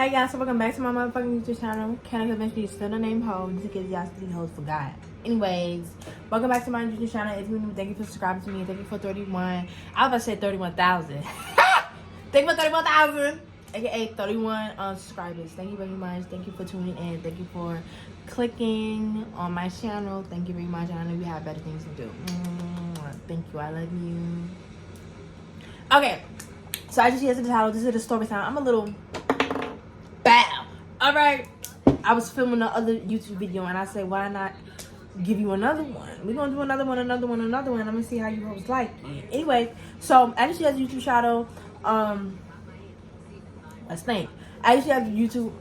Hey guys, so welcome back to my motherfucking YouTube channel. Can I convince you still the name ho? Just in case y'all still hoes forgot. Anyways, welcome back to my YouTube channel. If you're new, thank you for subscribing to me. Thank you for 31. I was about to say 31,000. Thank you for 31,000. AKA 31 subscribers. Thank you very much. Thank you for tuning in. Thank you for clicking on my channel. Thank you very much. I know we have better things to do. Thank you. I love you. Okay. So as you see as the title, this is the story time. I'm a little bow. Alright. I was filming the other YouTube video and I said, why not give you another one? We're gonna do another one. I'm gonna see how you hoes like it. Anyway, so as you see as the YouTube channel, let's think. I usually have YouTube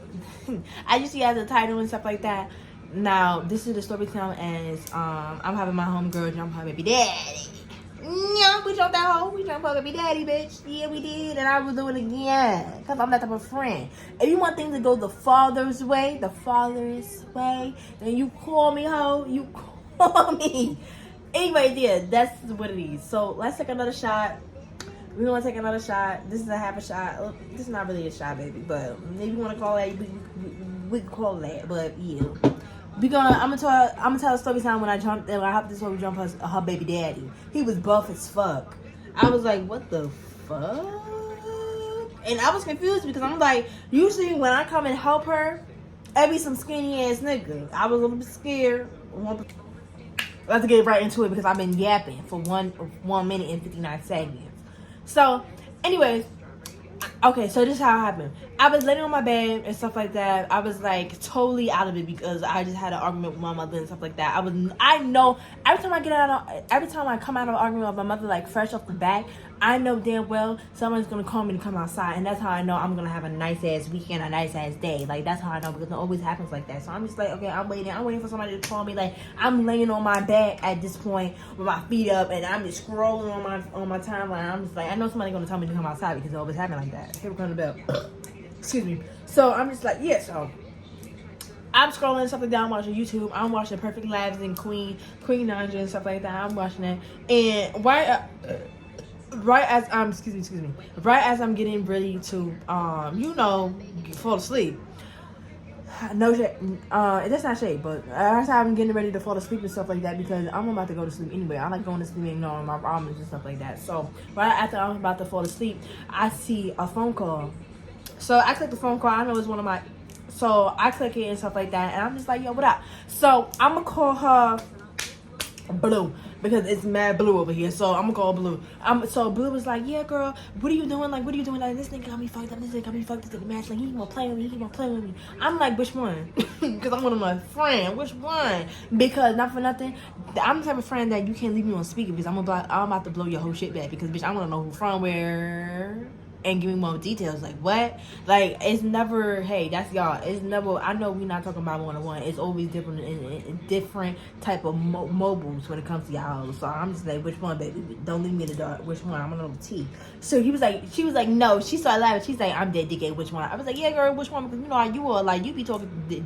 I usually have the title and stuff like that. Now this is the story time as I'm having my homegirl jump her baby daddy. Yeah, we jumped that hole. We jumped her baby daddy, bitch. Yeah, we did. And I will do it again. Because I'm that type of friend. If you want things to go the father's way, then you call me, hoe. You call me. Anyway, yeah, that's what it is. So let's take another shot. We're going to take another shot. This is a half a shot. This is not really a shot, baby. But if you want to call that, we can call that. But yeah. I'm gonna tell a story time when I hopped this over jump her baby daddy. He was buff as fuck. I was like, what the fuck? And I was confused because I'm like, usually when I come and help her, it be some skinny ass nigga. I was a little bit scared. Let's get right into it because I've been yapping for 1 minute and 59 seconds. So, anyways, okay, so this is how it happened. I was laying on my bed and stuff like that. I was like totally out of it because I just had an argument with my mother and stuff like that. I know every time I come out of an argument with my mother, like fresh off the bat, I know damn well someone's gonna call me to come outside, and that's how I know I'm gonna have a nice ass weekend, a nice ass day. Like that's how I know because it always happens like that. So I'm just like, okay, I'm waiting for somebody to call me. Like I'm laying on my back at this point with my feet up, and I'm just scrolling on my timeline. I'm just like, I know somebody's gonna tell me to come outside because it always happens like that. Here we come the bell. Excuse me. So I'm just like, yeah. So I'm scrolling stuff like that. I'm watching YouTube. I'm watching Perfect Labs and Queen Ninja and stuff like that. I'm watching it, and right as I'm getting ready to fall asleep. No shade. That's not shade, but as I'm getting ready to fall asleep and stuff like that because I'm about to go to sleep anyway. I like going to sleep and ignoring my problems and stuff like that. So right after I'm about to fall asleep, I see a phone call. So I click the phone call. I know it's one of my. So I click it and stuff like that, and I'm just like, yo, what up? So I'm gonna call her Blue because it's mad blue over here. So I'm gonna call Blue. So Blue was like, yeah, girl, what are you doing? Like, what are you doing? Like, this nigga got me fucked up. This nigga got me fucked up to the match. Like, he gonna play with me. I'm like, which one? Because I'm one of my friend. Which one? Because not for nothing, I'm the type of friend that you can't leave me on speaker because I'm about to blow your whole shit back because bitch, I wanna know who from where. And give me more details. Like what? Like it's never. Hey, that's y'all. It's never. I know we're not talking about one-on-one. It's always different in different type of mobiles when it comes to y'all. So I'm just like, which one, baby? Don't leave me in the dark. Which one? I'm gonna know the T. So she was like, no. She started laughing. She's like, I'm dead, dick. Which one? I was like, yeah, girl. Which one? Because you know how you are. Like you be talking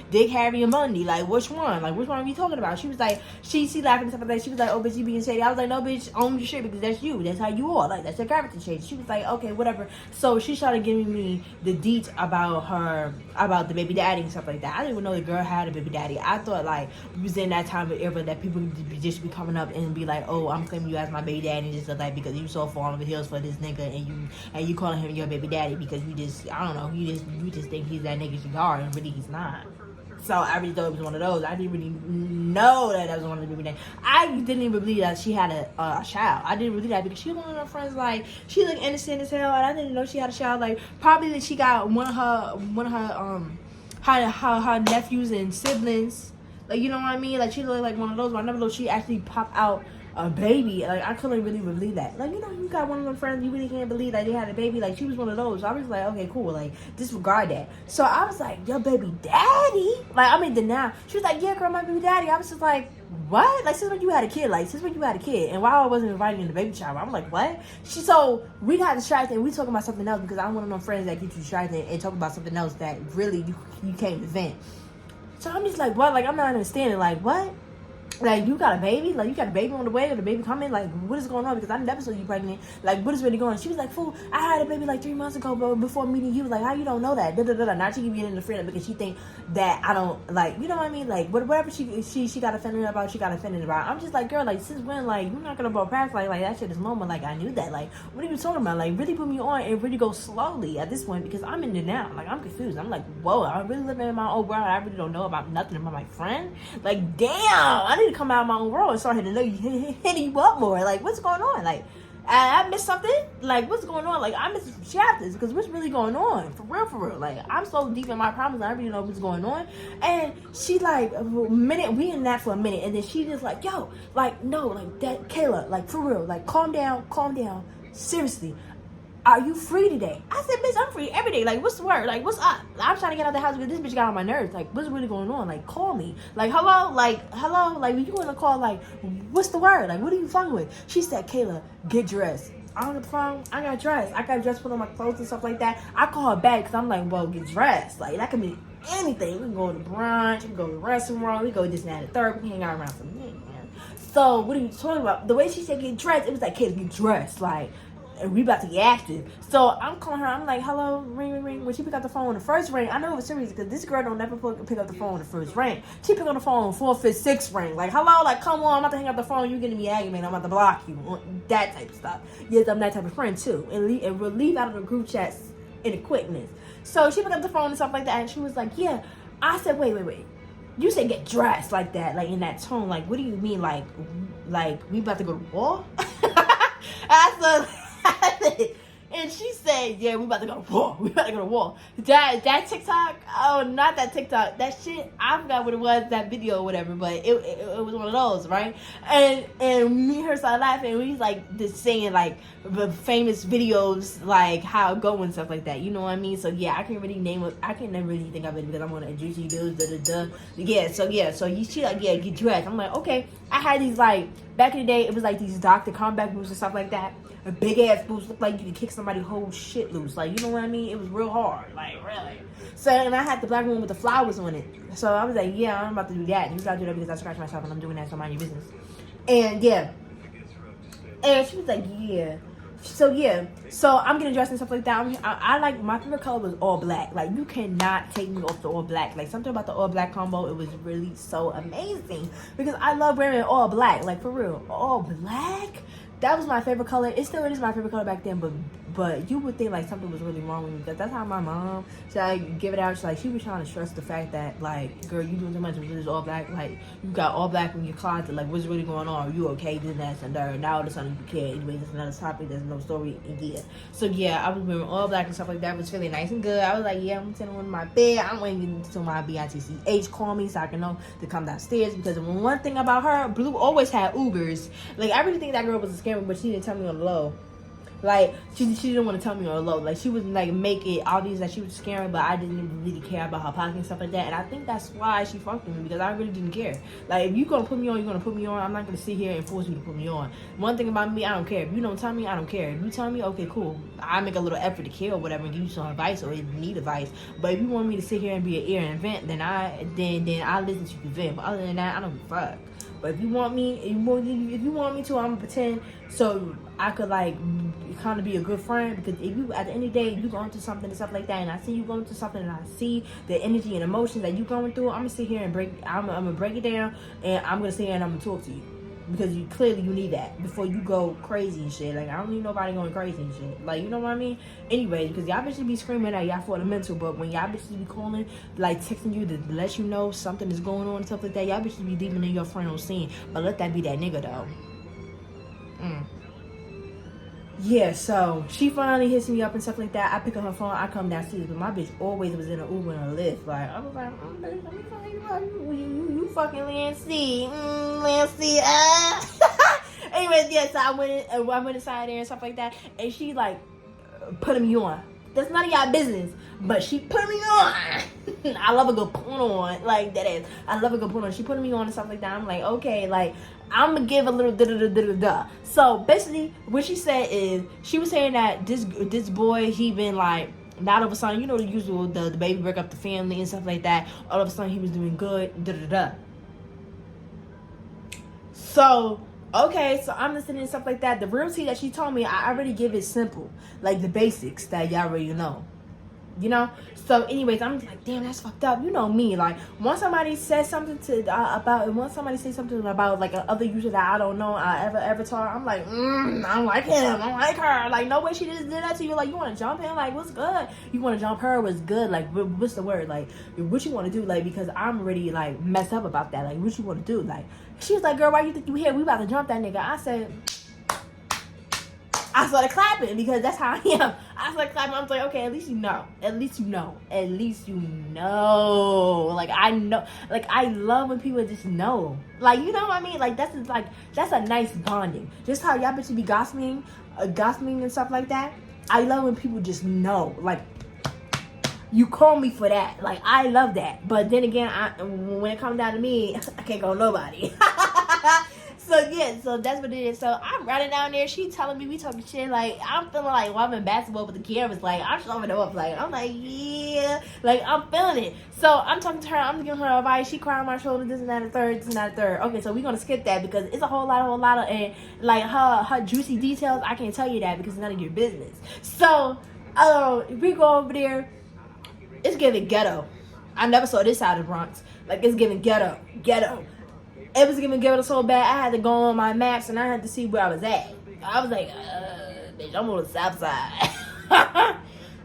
Dick, Harry, and Bundy. Like which one? Like which one are we talking about? She was like, she laughing and stuff like that. She was like, oh, bitch, you being shady. I was like, no, bitch, own your shit because that's you. That's how you are. Like that's your character trait. She was like, okay, whatever. So she started giving me the deets about the baby daddy and stuff like that. I didn't even know the girl had a baby daddy. I thought like we was in that time of era that people just be coming up and be like, oh, I'm claiming you as my baby daddy and just like because you so far on the hills for this nigga and you calling him your baby daddy because you just I don't know you just think he's that nigga you are and really he's not. So I really thought it was one of those. I didn't really know that was one of the baby daddies. I didn't even believe that she had a child. I didn't believe that because she was one of her friends. Like she looked innocent as hell, and I didn't know she had a child. Like probably that she got one of her nephews and siblings. Like you know what I mean? Like she looked like one of those. But I never know she actually popped out a baby. Like I couldn't really believe that. Like you got one of them friends you really can't believe that they had a baby. Like she was one of those. So I was like, okay, cool. Like disregard that. So I was like, your baby daddy? Like I mean denial. She was like, yeah, girl, my baby daddy. I was just like, what? Like since when you had a kid? Like since when you had a kid? And while I wasn't invited in the baby shower, I was like, what? So we got distracted and we talking about something else because I'm one of them friends that get you distracted and talk about something else that really you can't vent. So I'm just like, what? Like I'm not understanding. Like what? Like, you got a baby? Like, you got a baby on the way or the baby coming? Like, what is going on? Because I never saw you pregnant. Like, what is really going on? She was like, fool, I had a baby like 3 months ago, but before meeting you. Like, how you don't know that? Da-da-da-da. Now she keep getting in the friend because she think that I don't, like, you know what I mean? Like, whatever she got offended about, she got offended about. I'm just like, girl, like, since when? Like, you're not going to go past, like, that shit is normal. Like, I knew that. Like, what are you talking about? Like, really put me on and really go slowly at this point because I'm in there now. Like, I'm confused. I'm like, whoa, I'm really living in my own world. I really don't know about nothing about my friend. Like, damn, I need to come out of my own world and start hitting you up more. Like, what's going on? Like, I missed something? Like, what's going on? Like, I missed some chapters because what's really going on? For real. Like, I'm so deep in my problems, I really know what's going on. And she, like, a minute, we in that for a minute, and then she just like, yo, like, no, like, that, Kayla, like, for real, like, calm down, seriously. Are you free today? I said, bitch, I'm free every day. Like, what's the word? Like, what's up? I'm trying to get out of the house because this bitch got on my nerves. Like, what's really going on? Like, call me. Like, hello? Like, you want to call, like, what's the word? Like, what are you fucking with? She said, Kayla, get dressed. On the phone, I got dressed. I got dressed, put on my clothes and stuff like that. I call her back because I'm like, well, get dressed. Like, that could be anything. We can go to brunch. We can go to the restaurant. We go this and that and the third. We can hang out around some niggas, man. So, what are you talking about? The way she said get dressed, it was like, Kayla, get dressed. Like, and we about to get active. So I'm calling her. I'm like, hello, ring. When she pick up the phone, the first ring, I know it was serious because this girl don't never pick up the phone the first ring. She pick up the phone 4, 5, 6 ring. Like, hello, like, come on, I'm about to hang up the phone. You getting me aggravated. I'm about to block you. That type of stuff. Yes, I'm that type of friend too. And we'll leave out of the group chats in the quickness. So she picked up the phone and stuff like that, and she was like, yeah. I said, wait. You said get dressed like that, like in that tone. Like, what do you mean? Like we about to go to war? I said. And she said, yeah, we about to go to war. That TikTok, oh, not that TikTok. That shit, I forgot what it was, that video or whatever, but it was one of those, right? And me and her started laughing, and we was like just saying like the famous videos, like how it go and stuff like that. You know what I mean? So yeah, I can't really name it. I can't never really think of it because I'm on a juicy dudes, Yeah, so she like, yeah, get dressed. I'm like, okay. I had these like, back in the day, it was like these Dr. Combat boots and stuff like that. Big ass boots look like you could kick somebody's whole shit loose. Like, you know what I mean? It was real hard. Like, really. So, and I had the black one with the flowers on it. So I was like, yeah, I'm about to do that. You gotta do that because I scratched myself and I'm doing that, so mind your business. And yeah. And she was like, yeah. So yeah. So I'm getting dressed and stuff like that. I like, my favorite color was all black. Like, you cannot take me off the all black. Like, something about the all black combo, it was really so amazing. Because I love wearing all black. Like, for real. All black? That was my favorite color. It still is my favorite color back then, but you would think like something was really wrong with me because that's how my mom, she like give it out. She was trying to stress the fact that like, girl, you doing too much with this all black. Like, you got all black in your closet. Like, what's really going on? Are you okay? This, that, and that. Now all of a sudden you care. Anyway, that's another topic. There's no story. And yeah. So yeah, I was wearing all black and stuff like that. It was feeling nice and good. I was like, yeah, I'm sitting on my bed. I'm waiting until my BITCH call me so I can know to come downstairs because one thing about her, Blue always had Ubers. Like, I really think that girl was a scammer, but she didn't tell me on the low. Like, she didn't want to tell me on the low. Like, she would like make it obvious that she was scaring, but I didn't really care about her pocket and stuff like that. And I think that's why she fucked with me because I really didn't care. Like, if you gonna put me on, you're gonna put me on. I'm not gonna sit here and force you to put me on. One thing about me, I don't care. If you don't tell me, I don't care. If you tell me, okay, cool. I make a little effort to care or whatever and give you some advice or if you need advice. But if you want me to sit here and be an ear and vent, then I listen to you vent. But other than that, I don't give a fuck. But if you want me to, I'm gonna pretend so I could like kind of be a good friend. Because if you, at the end of the day, you going through something and stuff like that, and I see you going through something, and I see the energy and emotions that you going through, I'm gonna sit here and I'm gonna break it down, and I'm gonna sit here and I'm gonna talk to you. Because you need that before you go crazy and shit. Like, I don't need nobody going crazy and shit. Like, you know what I mean? Anyway, because y'all bitches be screaming at y'all for the mental, but when y'all bitches be calling, like texting you to let you know something is going on and stuff like that, y'all bitches be leaving in your friend on scene. But let that be that nigga though. Yeah, so she finally hits me up and stuff like that. I pick up her phone, I come downstairs, but my bitch always was in an Uber and a Lyft. Like, I was like, bitch, let me find you fucking Lancy. Lancy, Anyways, yeah, so I went inside there and stuff like that, and she like putting me on. That's none of y'all business, but she put me on. I love a good put on, like that is. I love a good put on. She put me on and stuff like that. I'm like, okay, like I'm gonna give a little da. So basically, what she said is she was saying that this boy, he been like. Not all of a sudden, you know the usual, the baby break up the family and stuff like that. All of a sudden, he was doing good, da. So, okay, so I'm listening and stuff like that. The real tea that she told me, I already give it simple. Like the basics that y'all already know. You know? So anyways, I'm like, damn, that's fucked up. You know me. Like, once somebody says something once somebody says something about like another user that I don't know, ever told, I'm like, I don't like him. I don't like her. Like, no way she just did that to you. Like, you want to jump him? Like, what's good? You want to jump her? What's good? Like, what's the word? Like, what you want to do? Like, because I'm already like messed up about that. Like, what you want to do? Like, she was like, girl, why you think you here? We about to jump that nigga. I started clapping because that's how I am. I started clapping. I was like, okay, at least you know. At least you know. At least you know. Like, I know. Like, I love when people just know. Like, you know what I mean? Like, that's a nice bonding. Just how y'all bitches be gossiping and stuff like that. I love when people just know. Like, you call me for that. Like, I love that. But then again, when it comes down to me, I can't go nobody. So yeah, so that's what it is. So I'm running down there. She telling me, we talking shit. Like, I'm feeling like while I'm in basketball with the cameras. Like, I'm showing them up. Like, I'm like, yeah. Like, I'm feeling it. So I'm talking to her. I'm giving her advice. She crying on my shoulder. This and that and third. This and that and third. Okay, so we're gonna skip that because it's a whole lot of and like her juicy details. I can't tell you that because it's none of your business. So we go over there. It's giving ghetto. I never saw this side of the Bronx. Like, it's giving ghetto. It was giving ghetto so bad, I had to go on my maps and I had to see where I was at. I was like, bitch, I'm on the south side. I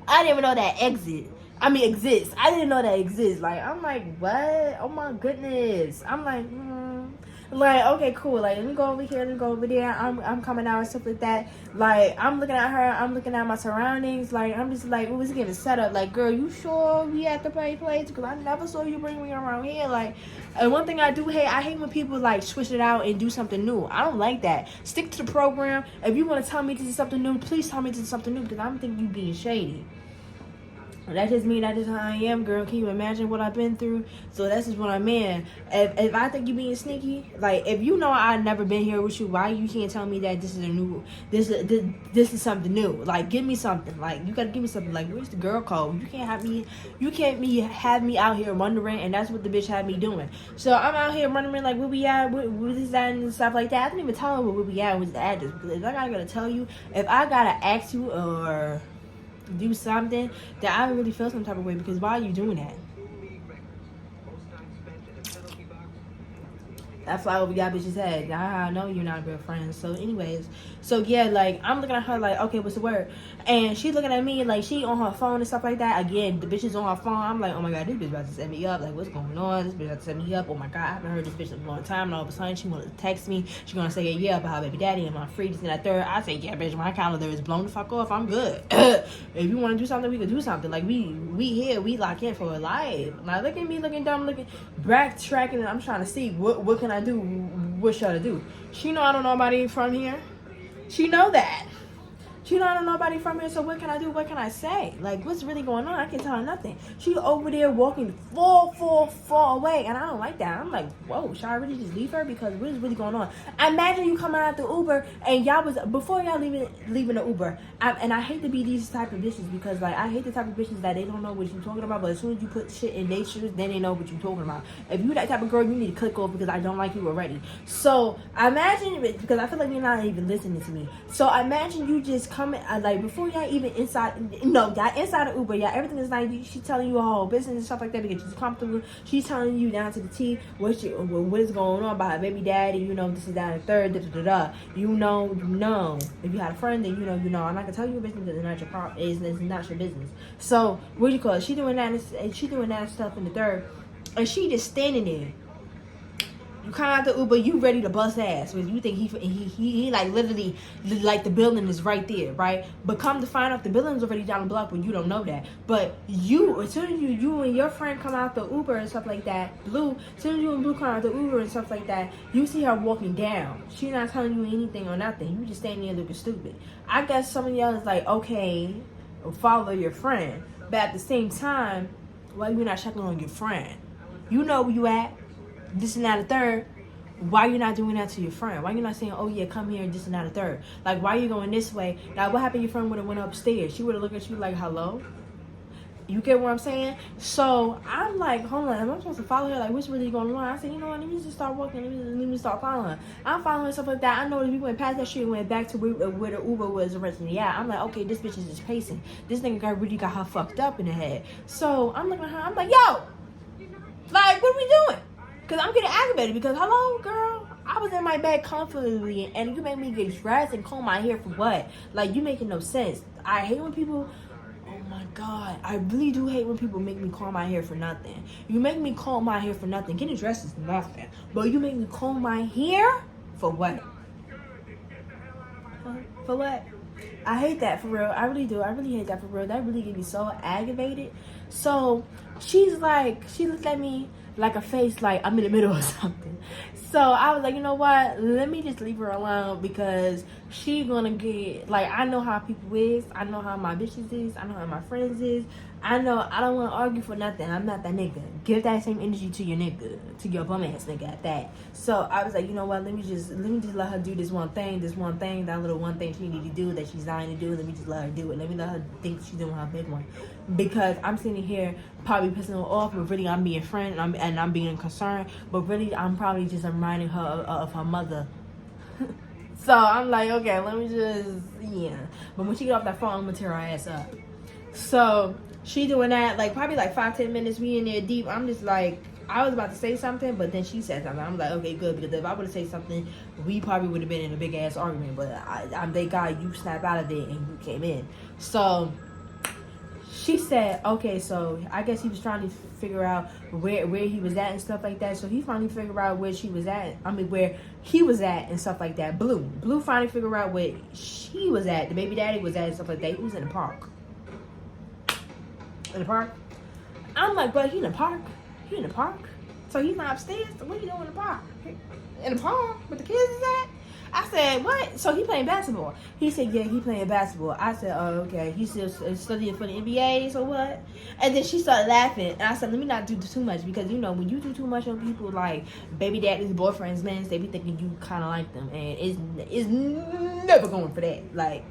didn't even know that exists. I didn't know that exists. Like, I'm like, what? Oh my goodness. I'm like, Like, okay, cool. Like, let me go over here, let me go over there. I'm coming out and stuff like that. Like, I'm looking at her. I'm looking at my surroundings. Like, I'm just like, it's getting set up. Like, girl, you sure we at the right place? Because I never saw you bring me around here. Like, and one thing I do hate, I hate when people, like, switch it out and do something new. I don't like that. Stick to the program. If you want to tell me to do something new, please tell me to do something new because I'm thinking you being shady. That's just me. That's just how I am, girl. Can you imagine what I've been through? So that's just what I'm in. If I think you being sneaky, like, if you know I've never been here with you, why you can't tell me that this is something new? Like, give me something. Like, you gotta give me something. Like, where's the girl code? You can't have me out here wondering, and that's what the bitch had me doing. So I'm out here wondering, like, where we at, where this, that, and stuff like that. I didn't even tell her where we at, what's the address. Because if I gotta tell you, if I gotta ask you or do something, that I really feel some type of way, because why are you doing that? That's why we got bitches head. I know you're not real friends. So anyways, so yeah, like, I'm looking at her like, okay, what's the word? And she looking at me like she on her phone and stuff like that. Again, the bitch is on her phone. I'm like, oh my god, this bitch about to set me up. Like, what's going on? This bitch about to set me up. Oh my god, I haven't heard this bitch in a long time. And all of a sudden, she want to text me. She gonna say, yeah, about her baby daddy and my free this and that third. I say, yeah, bitch, my calendar is blown the fuck off. I'm good. If you want to do something, we can do something. Like, we here, we lock in for a life. Like, look at me looking dumb, backtracking, and I'm trying to see what can I do? What should I do? She know I don't know nobody from here. She know that. She know I don't know nobody from here, so what can I do? What can I say? Like, what's really going on? I can't tell her nothing. She over there walking far away, and I don't like that. I'm like, whoa, should I really just leave her? Because what is really going on? Imagine you coming out the Uber, and y'all was, before y'all leaving the Uber, and I hate to be these type of bitches, because, like, I hate the type of bitches that they don't know what you're talking about, but as soon as you put shit in their shoes, then they know what you're talking about. If you that type of girl, you need to click off, because I don't like you already. So, imagine, because I feel like you're not even listening to me. So, imagine you just coming, like, before y'all even inside, y'all inside the Uber, y'all, everything is nice. She's telling you her whole business and stuff like that because she's comfortable. She's telling you down to the T what is going on about her baby daddy, you know, this is that and third, You know. If you had a friend, then you know. I'm not gonna tell you your business because it's not your problem. It's not your business. So, what do you call it? She doing that stuff in the third, and she just standing there. You come out the Uber, you ready to bust ass. Because you think he like literally, like the building is right there, right? But come to find out the building's already down the block when you don't know that. But as soon as you and your friend come out the Uber and stuff like that, as soon as you and Blue come out the Uber and stuff like that, you see her walking down. She's not telling you anything or nothing. You just standing there looking stupid. I guess some of y'all is like, okay, follow your friend. But at the same time, why you not checking on your friend? You know where you at. This and that a third. Why you not doing that to your friend? Why you not saying, oh yeah, come here, this and that a third? Like, why you going this way? Now, what happened? Your friend would have went upstairs. She would have looked at you like, hello? You get what I'm saying? So I'm like, hold on, am I supposed to follow her? Like, what's really going on? I said, you know what? Let me just start walking. Let me start following her. I'm following her, stuff like that. I know that we went past that street and went back to where the Uber was originally. Yeah, I'm like, okay, this bitch is just pacing. This nigga really got her fucked up in the head. So I'm looking at her. I'm like, yo, like, what are we doing? Because I'm getting aggravated because, hello, girl. I was in my bed comfortably and you made me get dressed and comb my hair for what? Like, you making no sense. I hate when people... Oh my God, I really do hate when people make me comb my hair for nothing. You make me comb my hair for nothing. Getting dressed is nothing. But you make me comb my hair for what? For what? I hate that for real. I really do. I really hate that for real. That really gets me so aggravated. So she's like, she looked at me like a face like I'm in the middle of something. So I was like, you know what? Let me just leave her alone because she gonna get, like, I know how people is. I know how my bitches is. I know how my friends is. I know I don't want to argue for nothing. I'm not that nigga. Give that same energy to your nigga, to your bum ass nigga at that. So I was like, you know what? Let me just let her do this one thing, that little one thing she need to do that she's dying to do. Let me just let her do it. Let me let her think she's doing her big one, because I'm sitting here probably pissing her off, but really I'm being friend and I'm being concerned, but really I'm probably just reminding her of her mother. So I'm like, okay, let me just, yeah. But when she get off that phone, I'm gonna tear her ass up. So she doing that, like, probably like 5-10 minutes, we in there deep. I'm just like, I was about to say something, but then she said something. I'm like, okay, good, because if I would have said something, we probably would have been in a big ass argument. But thank God you snapped out of it and you came in. So she said, okay, so I guess he was trying to figure out where he was at and stuff like that. So he finally figured out where she was at. I mean, where he was at and stuff like that. Blue finally figured out where she was at. The baby daddy was at and stuff like that. He was in the park. In the park. I'm like, but he in the park. He in the park. So he's not upstairs. So what are you doing in the park? In the park where the kids is at? I said, what? So he playing basketball? He said, yeah, he playing basketball. I said, oh, okay. He still studying for the NBA, so what? And then she started laughing. And I said, let me not do too much, because, you know, when you do too much on people like baby daddies, boyfriends, men, they be thinking you kind of like them. And it's never going for that. Like,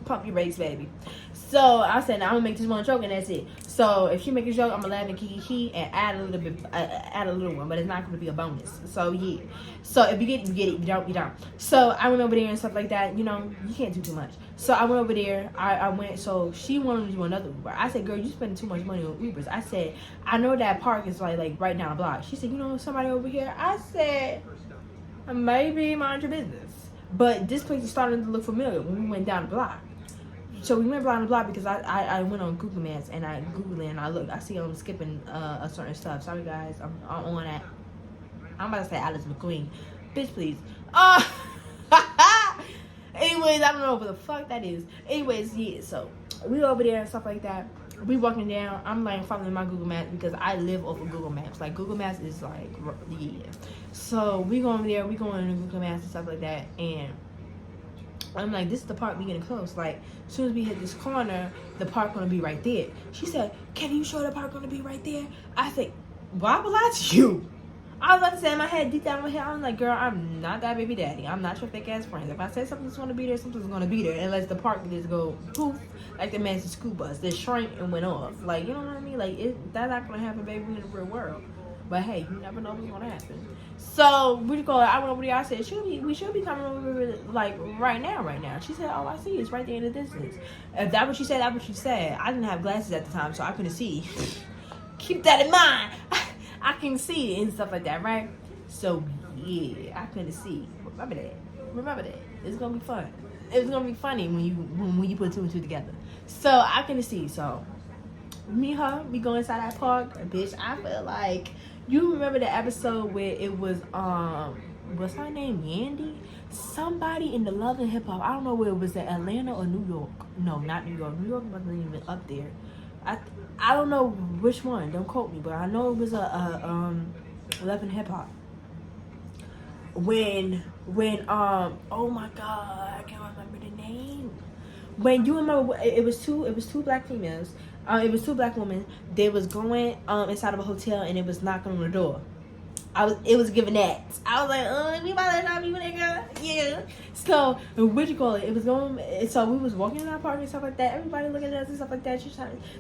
pump your brakes, baby. So I said, now I'm going to make this one joke and that's it. So if she make a joke, I'm going to laugh and kiki and add a little bit, add a little one. But it's not going to be a bonus. So, yeah. So if you get it, you get it. If you don't, you don't. So I went over there and stuff like that. You know, you can't do too much. So I went over there. I went. So she wanted to do another Uber. I said, girl, you spending too much money on Ubers. I said, I know that park is like right down the block. She said, you know somebody over here? I said, maybe mind your business. But this place is starting to look familiar when we went down the block. So we went down the block because I went on Google Maps and I Googled it and I looked. I see I'm skipping a certain stuff. Sorry guys, I'm on that. I'm about to say Alice McQueen. Bitch, please. Anyways, I don't know what the fuck that is. Anyways, yeah, so we over there and stuff like that. We walking down. I'm like following my Google Maps because I live off of Google Maps. Like, Google Maps is like, yeah. So we go over there. We go into Google Maps and stuff like that. And I'm like, this is the park. We getting close. Like, as soon as we hit this corner, the park gonna be right there. She said, can you show the park gonna be right there? I said, why would I lie to you? I was about to say in my head, deep down in my head, I'm like, girl, I'm not that baby daddy. I'm not your fake ass friend. If I say something's gonna be there, something's gonna be there. Unless the park just go poof, like the man's school bus. They shrank and went off. Like, you know what I mean? Like, that's not gonna happen, baby, in the real world. But hey, you never know what's gonna happen. So we go. I went over there. I said, we should be coming over like right now. She said, oh, I see. It's right there in the distance. If that what she said, that's what she said. I didn't have glasses at the time, so I couldn't see. Keep that in mind. I can see it and stuff like that, right? So yeah, I couldn't see. Remember that. It's gonna be fun. It's gonna be funny when you put two and two together. So I couldn't see. So me and her, we go inside that park. Bitch, I feel like, you remember the episode where it was what's her name, Yandy? Somebody in the Love and Hip Hop. I don't know where it was, at Atlanta or New York. No, not New York. New York wasn't even up there. I don't know which one. Don't quote me, but I know it was a Love and Hip Hop. When oh my God, I can't remember the name. When you remember, it was two black females. It was two black women. They was going inside of a hotel and it was knocking on the door. It was giving that. I was like, we about to stop you, nigga. Yeah. So, what you call it? It was going. So we was walking in our park and stuff like that. Everybody looking at us and stuff like that.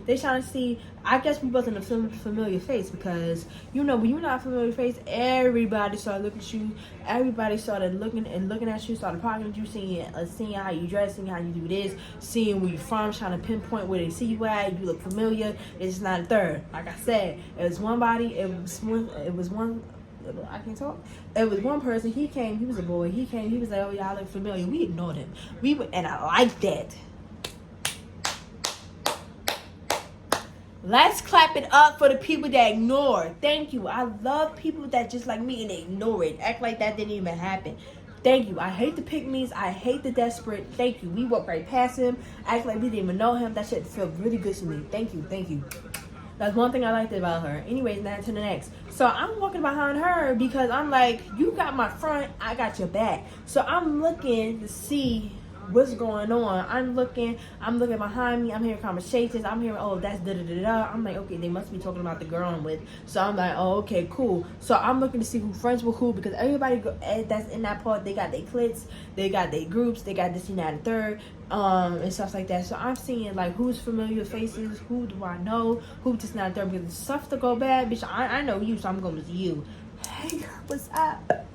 They trying to see. I guess we wasn't a familiar face because when you're not a familiar face, everybody started looking at you. Everybody started looking at you. Started talking at you, seeing how you dress, seeing how you do this, seeing where you from, trying to pinpoint where they see you at. You look familiar. It's not a third. Like I said, it was one body. It was one. I can't talk. It was one person. He came. He was a boy. He came. He was like, "Oh, y'all look familiar." We ignored him. And I like that. Let's clap it up for the people that ignore. Thank you. I love people that just like me and they ignore it. Act like that didn't even happen. Thank you. I hate the pick-me's. I hate the desperate. Thank you. We walked right past him. Act like we didn't even know him. That shit felt really good to me. Thank you. Thank you. That's one thing I liked about her. Anyways, now to the next. So I'm walking behind her because I'm like, you got my front, I got your back. So I'm looking to see what's going on. I'm looking behind me. I'm hearing conversations. I'm hearing, oh, that's da-da-da-da. I'm like, okay, they must be talking about the girl I'm with. So I'm like, oh, okay, cool. So I'm looking to see who friends with who because everybody that's in that part, they got their cliques, they got their groups, they got this and that and third. And stuff like that. So I'm seeing like who's familiar faces, who do I know, who just not there because stuff to go bad, bitch. I know you, so I'm going to you. Hey, what's up?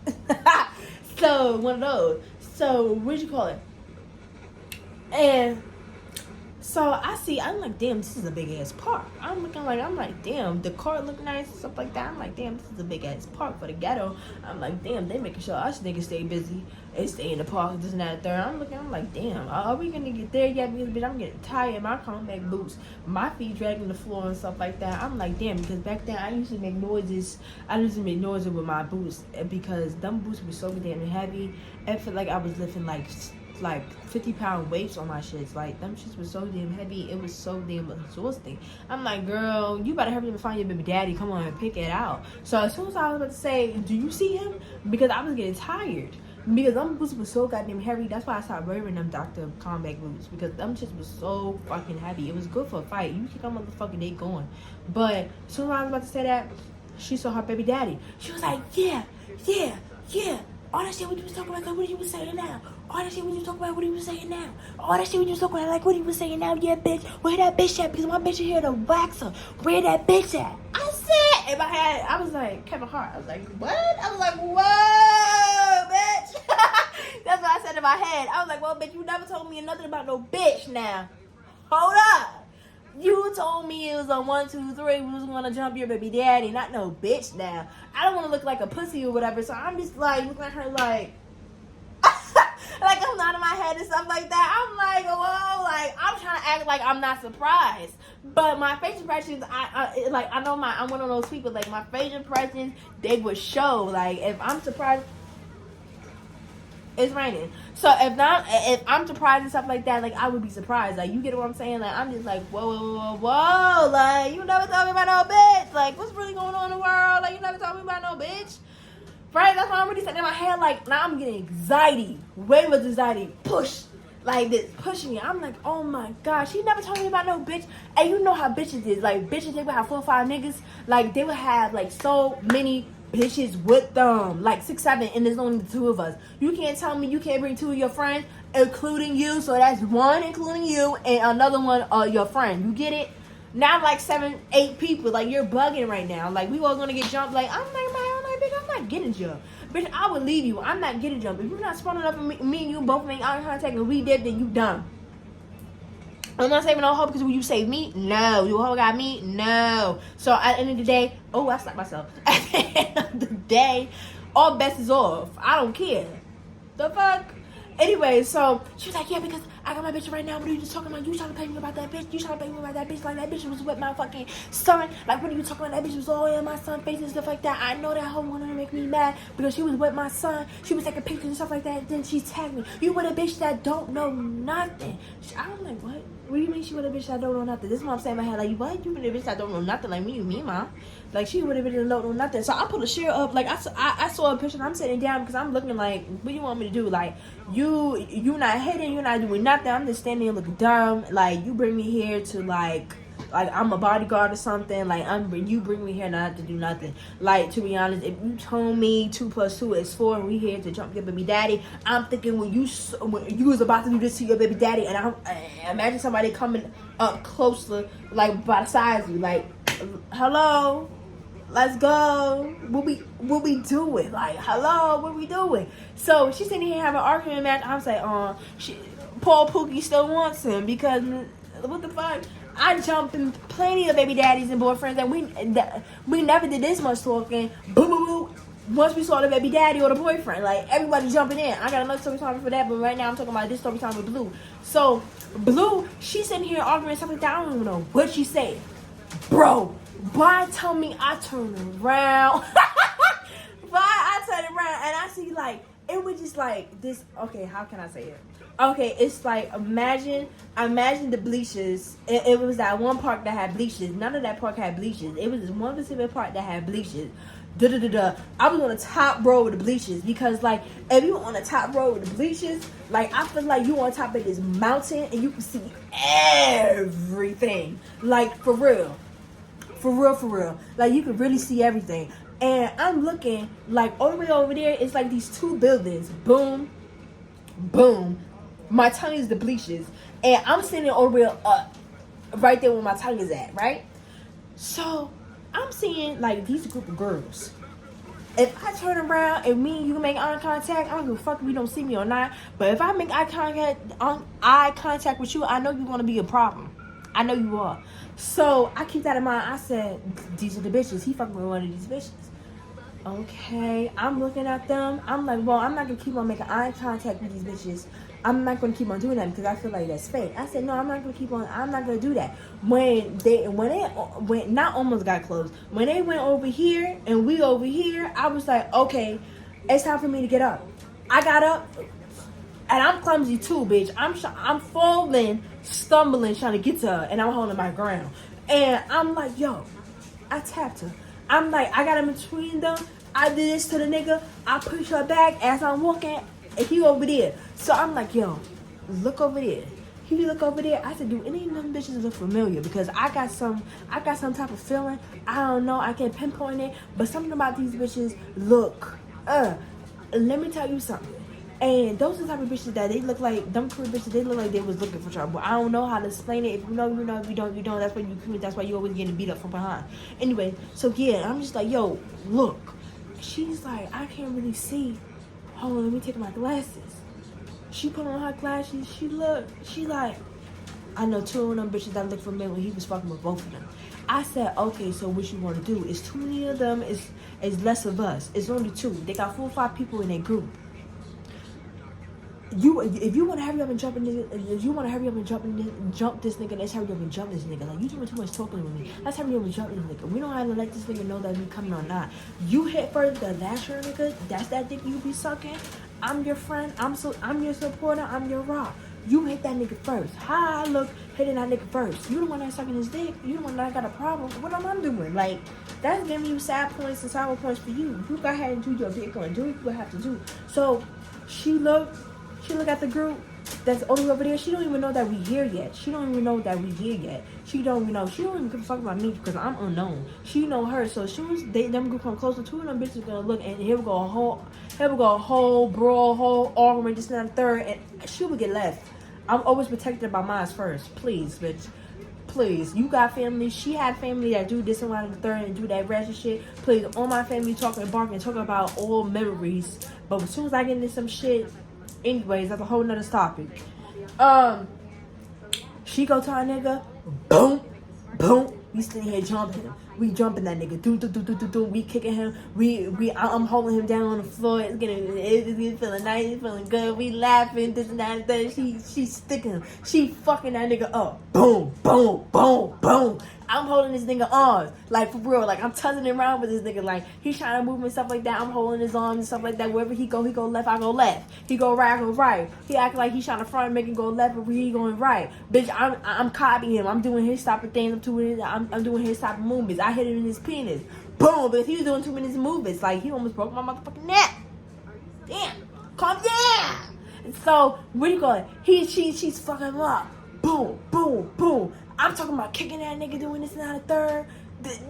So one of those. So what'd you call it? And so I'm like, damn, this is a big ass park. I'm like, damn, the car look nice and stuff like that. I'm like, damn, this is a big ass park for the ghetto. I'm like, damn, they making sure us niggas stay busy and stay in the park, this and that, third. I'm like, damn, are we gonna get there yet? Because bitch, I'm getting tired. My combat boots, my feet dragging the floor and stuff like that. I'm like, damn, because back then I used to make noises. I used to make noises with my boots because them boots were so damn heavy. It felt like I was lifting like 50-pound weights on my shits. Like them shits were so damn heavy. It was so damn exhausting. I'm like, girl, you better hurry up and find your baby daddy. Come on and pick it out. So as soon as I was about to say, do you see him? Because I was getting tired. Because them boots were so goddamn heavy. That's why I started wearing them Dr. Combat boots. Because them shits was so fucking heavy. It was good for a fight. You kick them motherfucking, they going. But as soon as I was about to say that, she saw her baby daddy. She was like, yeah. All that shit what you was talking about, like what you was saying now. All that shit what you was talking about, what he was saying now. All that shit what you was talking about, like what he was saying now. Yeah, bitch, where that bitch at? Because my bitch is here to wax her. Where that bitch at? I said, in my head, I was like, Kevin Hart. I was like, what? I was like, whoa, bitch. That's what I said in my head. I was like, well, bitch, you never told me nothing about no bitch now. Hold up. You told me it was a 1, 2, 3. We was gonna jump your baby daddy, not no bitch now. I don't want to look like a pussy or whatever, so I'm just like looking at her like, like I'm not in my head and stuff like that. I'm like, whoa, like I'm trying to act like I'm not surprised, but my face impressions, I know I'm one of those people like my face impressions they would show. Like if I'm surprised. It's raining. So if I'm surprised and stuff like that, like I would be surprised. Like you get what I'm saying? Like I'm just like, whoa. Like you never told me about no bitch. Like what's really going on in the world? Like you never told me about no bitch. Right? That's why I'm really sitting in my head like now I'm getting anxiety. Way with anxiety. Push. Like this pushing me. I'm like, oh my gosh, she never told me about no bitch. And you know how bitches is. Like bitches, they would have 4 or 5 niggas. Like they would have like so many bitches with them, like 6, 7, and there's only the 2 of us. You can't tell me you can't bring 2 of your friends, including you. So that's 1 including you, and another one your friend. You get it? Now like 7, 8 people. Like you're bugging right now. Like we all gonna get jumped. Like I'm like, bitch, I'm not getting jumped. Bitch, I would leave you. I'm not getting jumped. If you're not spawning up and me and you both make eye contact and we did, then you done. I'm not saving no hope because when you save me, no. You whole got me, no. So at the end of the day, I slapped myself. At the end of the day, all bets is off. I don't care. The fuck? Anyway, so she was like, yeah, because I got my bitch right now. What are you just talking about? You trying to pay me about that bitch? You trying to pay me about that bitch? Like that bitch was with my fucking son. Like what are you talking about? That bitch was all in my son's face and stuff like that. I know that hoe wanted to make me mad because she was with my son. She was taking pictures and stuff like that. Then she tagged me. You with a bitch that don't know nothing. I'm like, what? What do you mean she with a bitch that don't know nothing? This is what I'm saying in my head. Like, what? You with a bitch that don't know nothing? Like, me, mom. Like, she with a bitch that don't know nothing. So I put a share up. Like, I saw a picture and I'm sitting down because I'm looking like, what do you want me to do? Like, you not hitting, you not doing nothing. I'm just standing there looking dumb. Like, you bring me here to, like, like I'm a bodyguard or something. Like you bring me here not to do nothing. Like, to be honest, if you told me 2 + 2 is 4 and we here to jump your baby daddy, I'm thinking when you was about to do this to your baby daddy, and I imagine somebody coming up closer, like by the size of you, like, hello, let's go. What we doing? Like, hello, what we doing? So she's sitting here having an argument match. I'm saying, Paul Pookie still wants him because what the fuck? I jumped in plenty of baby daddies and boyfriends, and we never did this much talking. Boom, boom, boom. Once we saw the baby daddy or the boyfriend, like, everybody jumping in. I got another story time for that, but right now I'm talking about this story time with Blue. So Blue, she's sitting here arguing something that I don't even know what she said, bro. Why tell me I turn around? Why I turn around and I see, like, it was just like this. Okay, how can I say it? Okay, it's like, imagine the bleachers. It was that one park that had bleachers. None of that park had bleachers. It was this one specific park that had bleachers. I was on the top row with the bleachers because, like, if you on the top row with the bleachers, like, I feel like you on top of this mountain and you can see everything. Like, for real. Like, you can really see everything. And I'm looking, like, all the way over there, it's like these 2 buildings. Boom, boom. My tongue is the bleachers. And I'm sitting all the way up, right there where my tongue is at, right? So I'm seeing, like, these group of girls. If I turn around and me and you make eye contact, I don't give a fuck if you don't see me or not. But if I make eye contact with you, I know you're going to be a problem. I know you are. So I keep that in mind. I said, these are the bitches. He fucking with one of these bitches. Okay, I'm looking at them. I'm like, well, I'm not going to keep on making eye contact with these bitches. I'm not going to keep on doing that because I feel like that's fake. I said, no, I'm not going to do that. When they not almost got close, when they went over here and we over here, I was like, okay, it's time for me to get up. I got up, and I'm clumsy too, bitch. I'm falling, stumbling, trying to get to her, and I'm holding my ground. And I'm like, yo, I tapped her. I'm like, I got in between them. I did this to the nigga. I push her back as I'm walking, and he over there. So I'm like, yo, look over there. He look over there. I said, do any of them bitches look familiar? Because I got some type of feeling. I don't know. I can't pinpoint it. But something about these bitches look. Let me tell you something. And those are the type of bitches that they look like, them career bitches, they look like they was looking for trouble. I don't know how to explain it. If you know, you know. If you don't, you don't. That's why you always getting beat up from behind. Anyway, so yeah, I'm just like, yo, look. She's like, I can't really see. Hold on, let me take my glasses. She put on her glasses. She like, I know 2 of them bitches that look familiar when he was fucking with both of them. I said, okay, so what you want to do? It's too many of them. It's less of us. It's only 2. They got 4 or 5 people in their group. If you want to hurry up and jump this nigga, let's hurry up and jump this nigga. Like, you doing too much talking with me. Let's hurry up and jump this nigga. We don't have to let this nigga know that we coming or not. You hit first, that's your nigga. That's that dick you be sucking. I'm your friend. I'm your supporter. I'm your rock. You hit that nigga first. How I look hitting that nigga first. You the one that's sucking his dick. You the one that got a problem. What am I doing? Like, that's giving you sad points and sour points for you. You go ahead and do your dick and do what you have to do. So she look at the group that's only over there. She don't even know that we here yet. She don't even give a fuck about me because I'm unknown. She know her. So as soon as them group come closer, 2 of them bitches gonna look, and here we go a whole brawl, whole argument, this and that, third, and she would get left. I'm always protected by mine first. Please, bitch. Please. You got family. She had family that do this and that and the third and do that ratchet shit. Please, all my family talking and barking, talking about all memories. But as soon as I get into some shit, anyways, that's a whole nother topic. She go to our nigga, boom, boom. We sitting here jumping. We jumping that nigga. Do. We kicking him. I'm holding him down on the floor. It's feeling nice. It's feeling good. We laughing. This and that. She's sticking him. She fucking that nigga up. Boom, boom, boom, boom. I'm holding this nigga arms, like, for real. Like, I'm tussling around with this nigga. Like, he's trying to move and stuff like that. I'm holding his arms and stuff like that. Wherever he go left, I go left. He go right, I go right. He act like he's trying to front and make him go left, but he going right. Bitch, I'm copying him. I'm doing his type of things. I'm doing his type of movements. I hit him in his penis. Boom, but he was doing 2 minutes of movements. Like, he almost broke my motherfucking neck. Damn, calm down. So, what do you call it? She's fucking him up. Boom, boom, boom. I'm talking about kicking that nigga, doing this and that, a third.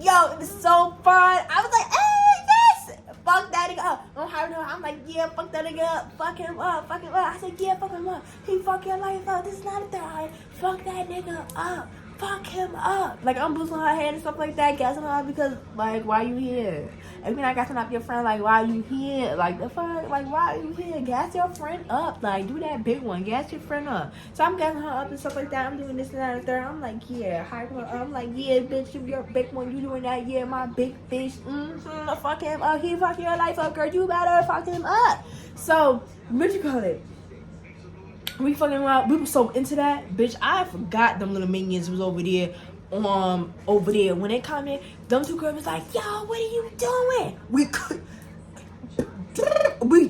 Yo, it was so fun. I was like, hey, yes, fuck that nigga up. I'm like, yeah, fuck that nigga up. Fuck him up. I said, yeah, fuck him up. He fuck your life up. This is not a third. Fuck that nigga up. Fuck him up. Like, I'm boosting her head and stuff like that, gassing her up because, like, why you here? I mean, I gassing up your friend, like, why you here? Like, the fuck? Like, why you here? Gas your friend up. Like, do that big one. Gas your friend up. So I'm gassing her up and stuff like that. I'm doing this and that and third. I'm like, yeah, hype her up. I'm like, yeah, bitch, you your big one. You doing that? Yeah, my big fish. Fuck him up. He fuck your life up, girl. You better fuck him up. So, what you call it? We fucking around. We were so into that, bitch. I forgot them little minions was over there. When they come in, them two girls was like, "Yo, what are you doing?" We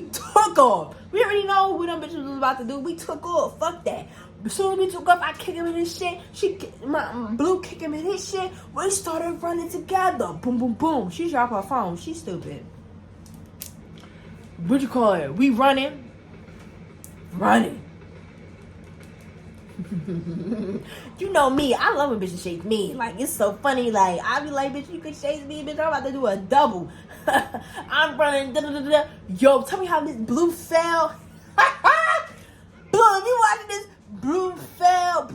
took off. We already know what them bitches was about to do. We took off. Fuck that. As soon as we took off, I kick him in his shit. My Blue kick him in his shit. We started running together. Boom, boom, boom. She dropped her phone. She's stupid. What you call it? We running. You know me, I love when bitches chase me. Like, it's so funny. Like, I be like, bitch, you could chase me, bitch. I'm about to do a double. I'm running. Yo, tell me how this Blue fell. Blue, if you watching this, Blue fell.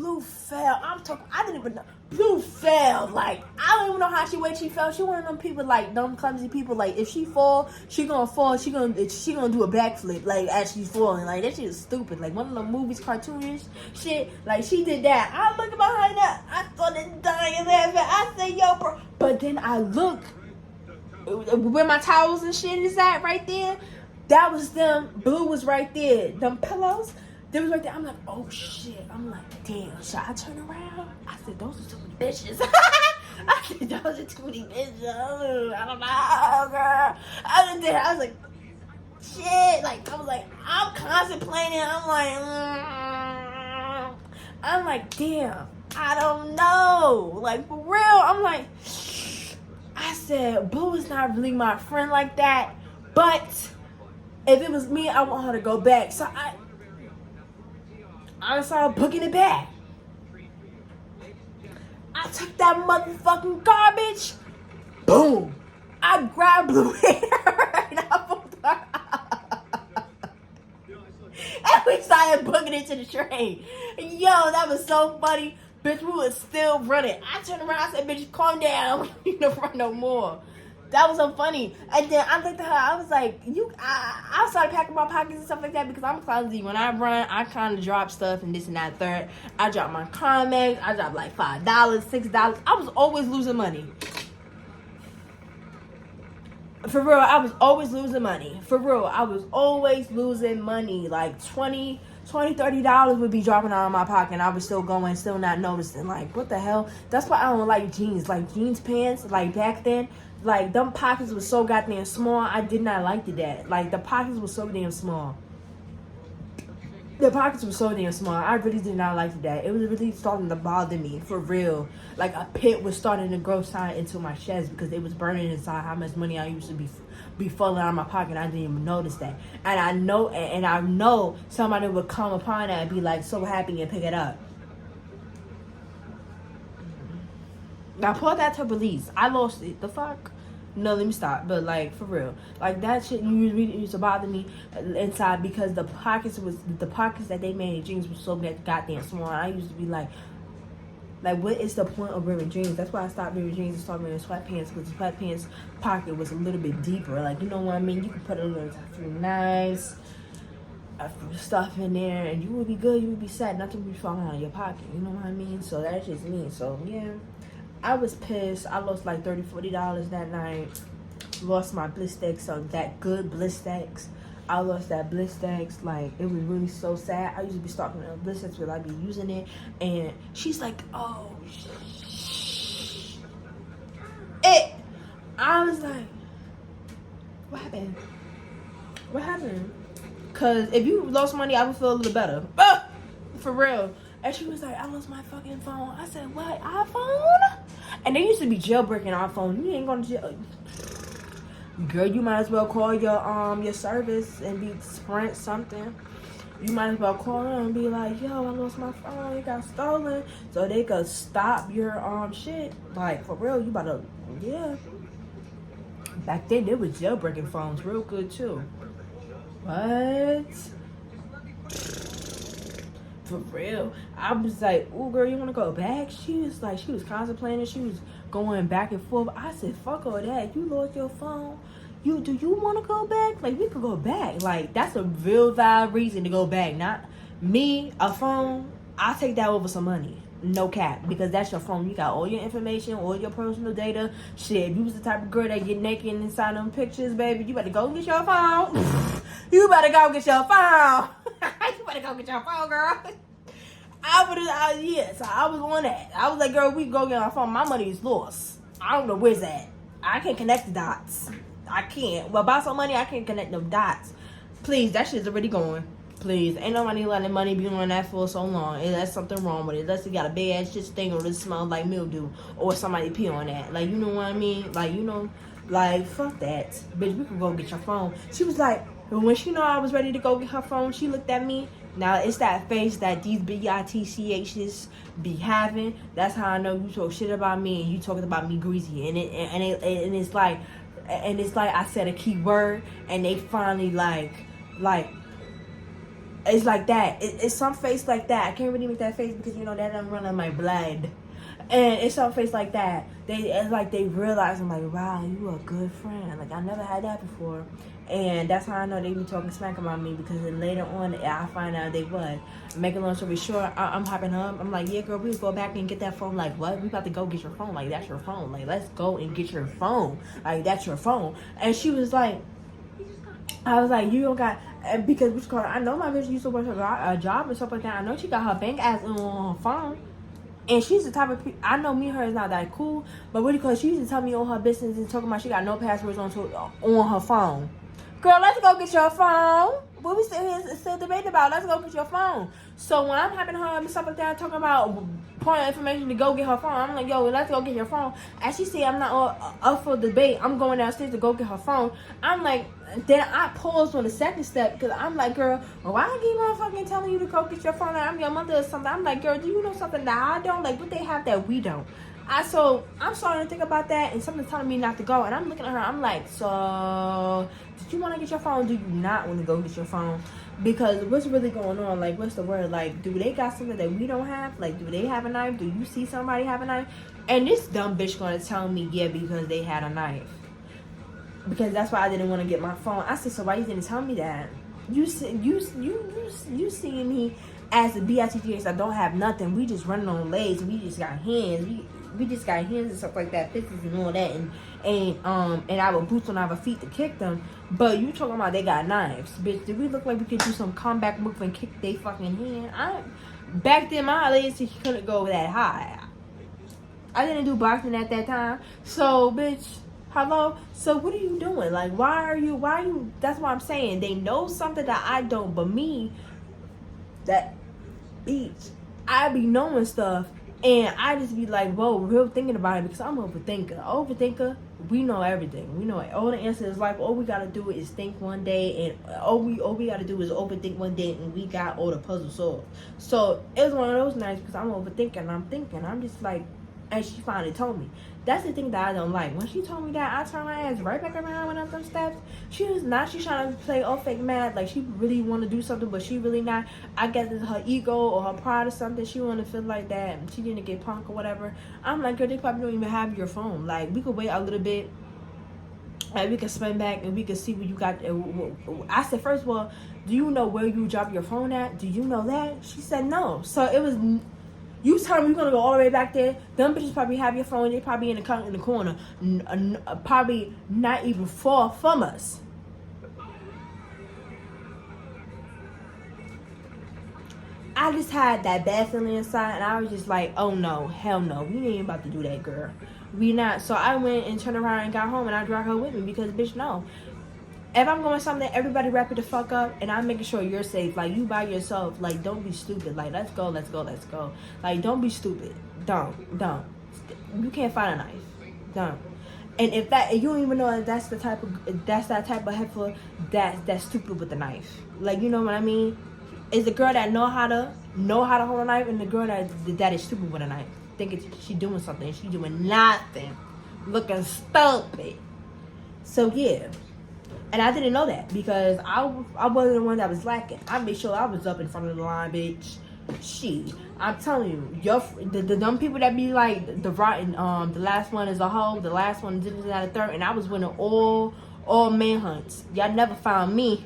I'm talking, I didn't even know. Blue fell. Like, I don't even know how she fell. She one of them people, like, dumb, clumsy people. Like, if she fall, she gonna fall. She gonna do a backflip, like, as she's falling. Like, that shit is stupid. Like, one of the movies, cartoonish shit. Like, she did that. I look behind her. I started dying laughing. I said, yo, bro. But then I look where my towels and shit is at right there. That was them. Blue was right there. Them pillows. They was right there. I'm like, oh shit. I'm like, damn. Should I turn around? I said, those are too many bitches. I said, those are too many bitches. I don't know, girl. I was like, shit. Like, I was like, I'm contemplating. I'm like, damn. I don't know. Like, for real. I'm like, I said, Blue is not really my friend like that. But if it was me, I want her to go back. So I started booking it back. I took that motherfucking garbage. Boom. I grabbed Blue hair and I booked her out. And we started booking it to the train. Yo, that was so funny. Bitch, we was still running. I turned around, I said, bitch, calm down. You don't run no more. That was so funny. And then I looked at her, I was like, I started packing my pockets and stuff like that because I'm clumsy. When I run, I kind of drop stuff and this and that third. I dropped my comics. I dropped like $5, $6. I was always losing money. For real, I was always losing money. For real, I was always losing money. Like $20, $30 would be dropping out of my pocket and I was still going, still not noticing. Like, what the hell? That's why I don't like jeans. Like, jeans pants, like, back then, like, them pockets was so goddamn small. I did not like that. Like, the pockets were so damn small. The pockets were so damn small. I really did not like that. It was really starting to bother me, for real. Like, a pit was starting to grow sign into my chest because it was burning inside how much money I used to be falling out of my pocket. I didn't even notice that. And I know somebody would come upon that and be like so happy and pick it up. Now, pour that to release. I lost it. The fuck? No, let me stop. But, like, for real. Like, that shit used to bother me inside because the pockets that they made in jeans were so goddamn small. I used to be like, what is the point of wearing jeans? That's why I stopped wearing jeans and started wearing sweatpants because the sweatpants pocket was a little bit deeper. Like, you know what I mean? You can put a little nice stuff in there and you would be good. You would be set. Nothing would be falling out of your pocket. You know what I mean? So, that's just me. So, yeah. I was pissed. I lost like $30, $40 that night. Lost my Blistex, so that good Blistex. I lost that Blistex. Like, it was really so sad. I used to be stocking on Blistex because I'd be using it. And she's like, oh, I was like, what happened? Because if you lost money, I would feel a little better. For real. And she was like, I lost my fucking phone. I said, what, iPhone? And they used to be jailbreaking iPhone. You ain't going to jail. Girl, you might as well call your service and be Sprint something. you might as well call them and be like, yo, I lost my phone, it got stolen. So they could stop your shit. Like, for real, you about to, yeah. Back then, there was jailbreaking phones real good, too. What? For real. I was like, ooh, girl, you want to go back? She was like, she was contemplating. She was going back and forth. I said, fuck all that. You lost your phone. Do you want to go back? Like, we could go back. Like, that's a real valid reason to go back. Not me, a phone. I'll take that over some money. No cap. Because that's your phone. You got all your information, all your personal data. Shit, if you was the type of girl that get naked inside them pictures, baby, you better go get your phone. You better go get your phone. You better go get your phone, girl. So I was on that. I was like, girl, we go get our phone. My money is lost. I don't know where's that. I can't connect the dots. I can't. Well, about some money, I can't connect them dots. Please, that shit's already going. Please, ain't nobody letting money be on that for so long. And that's something wrong with it. Unless you got a bad shit sting or it smells like mildew or somebody pee on that. Like, you know what I mean? Like, you know, like, fuck that. Bitch, we can go get your phone. She was like, when she know I was ready to go get her phone, she looked at me. Now, it's that face that these bitch's be having. That's how I know you talk shit about me and you talking about me greasy. And it's like I said a key word and they finally like it's like that. It's some face like that. I can't really make that face because you know that doesn't run in my blood. And it's some face like that. It's like they realize I'm like, wow, you a good friend. Like I never had that before. And that's how I know they be talking smack about me because then later on I find out they was. Make a long story short, I'm hopping up. I'm like, yeah, girl, we go back and get that phone. Like, what? We about to go get your phone. Like, that's your phone. Like, let's go and get your phone. Like, that's your phone. And she was like, I was like, you don't got, because I know my bitch used to work a job and stuff like that. I know she got her bank ass on her phone. And she's the type of people, I know me and her is not that cool, but what because she used to tell me on her business and talking about she got no passwords on her phone. Girl, let's go get your phone. What we still debating about? Let's go get your phone. So when I'm having her and stuff like that, talking about pouring information to go get her phone, I'm like, yo, let's go get your phone. As she said, I'm not up for debate. I'm going downstairs to go get her phone. I'm like, then I paused on the second step because I'm like, girl, why I keep on fucking telling you to go get your phone? Like, I'm your mother or something. I'm like, girl, do you know something that I don't? Like, what they have that we don't? So I'm starting to think about that and something's telling me not to go. And I'm looking at her, I'm like, so did you want to get your phone? Do you not want to go get your phone? Because what's really going on? Like, what's the word? Like, do they got something that we don't have? Like, do they have a knife? Do you see somebody have a knife? And this dumb bitch gonna tell me, yeah, because they had a knife. Because that's why I didn't want to get my phone. I said, so why you didn't tell me that? You see me as a BITGH that don't have nothing. We just running on legs. We just got hands. We just got hands and stuff like that, fists and all that, and our boots on our feet to kick them. But you talking about they got knives, bitch? Did we look like we could do some comeback move and kick they fucking hand? Back then my legs couldn't go that high. I didn't do boxing at that time, so bitch. Hello? So what are you doing? Like, why are you, that's what I'm saying. They know something that I don't, but me, that bitch, I be knowing stuff, and I just be like, whoa, real thinking about it, because I'm an overthinker. We know everything. We know all the answers. Like, all we gotta do is think one day, and all we gotta do is overthink one day, and we got all the puzzles solved. So it was one of those nights, because I'm overthinking, I'm just like, and she finally told me. That's the thing that I don't like. When she told me that, I turned my ass right back around, went up them steps. She was not. She's trying to play all fake mad. Like, she really want to do something, but she really not. I guess it's her ego or her pride or something. She want to feel like that. She didn't get punk or whatever. I'm like, girl, they probably don't even have your phone. Like, we could wait a little bit. And we can spin back and we can see what you got. I said, first of all, do you know where you drop your phone at? Do you know that? She said no. So it was... You tell me you're going to go all the way back there. Them bitches probably have your phone. They probably in the corner. Probably not even far from us. I just had that bad feeling inside. And I was just like, oh no. Hell no. We ain't about to do that, girl. We not. So I went and turned around and got home. And I dragged her with me. Because, bitch, no. If I'm going something, everybody wrap it the fuck up, and I'm making sure you're safe. Like, you by yourself. Like, don't be stupid. Like, let's go. Like, don't be stupid. Don't. You can't find a knife. Don't. And if you don't even know if that's that type of heifer that's stupid with the knife. Like, you know what I mean? is the girl that know how to hold a knife, and the girl that is stupid with a knife, thinking she doing something, she doing nothing, looking stupid. So yeah, and I didn't know that because I wasn't the one that was lacking. I made sure I was up in front of the line, bitch. Shit, I'm telling you, the dumb people that be like the rotten, the last one is a hoe, the last one did it at a third, and I was winning all manhunts. Y'all never found me.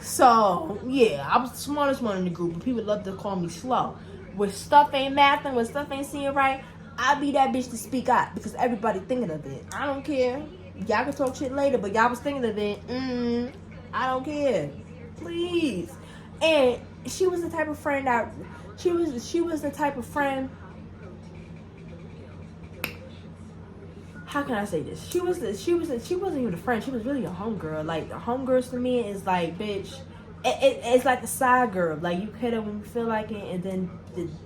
So yeah, I was the smartest one in the group, but people love to call me slow. When stuff ain't mathing, when stuff ain't seeing right, I be that bitch to speak out because everybody thinking of it. I don't care. Y'all can talk shit later, but y'all was thinking of it. I don't care. Please. And she was the type of friend that she was the type of friend. How can I say this? She wasn't even a friend. She was really a homegirl. Like the homegirls to me is like, bitch. It's like the side girl. Like you hit her when you feel like it, and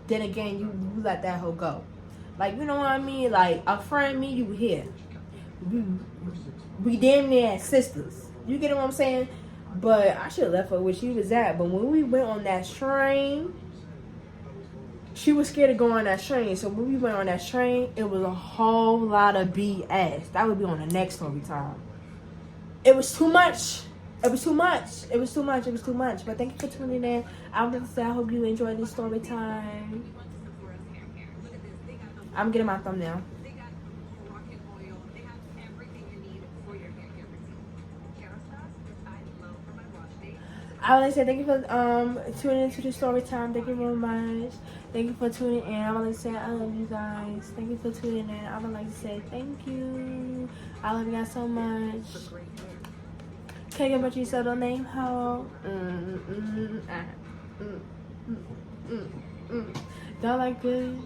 then again you let that hoe go. Like you know what I mean? Like a friend, me, you here. We damn near sisters. You get what I'm saying? But I should have left her where she was at. But when we went on that train, she was scared to go on that train. So when we went on that train, it was a whole lot of BS. That would be on the next story time. It was too much. It was too much. It was too much. It was too much. But thank you for tuning in. I would like to say I hope you enjoyed this story time. I'm getting my thumbnail. I would like to say thank you for tuning into the story time. Thank you very much. Thank you for tuning in. I would like to say I love you guys. Thank you for tuning in. I would like to say thank you. I love you guys so much. Can't get much you said on name ho. Don't like good.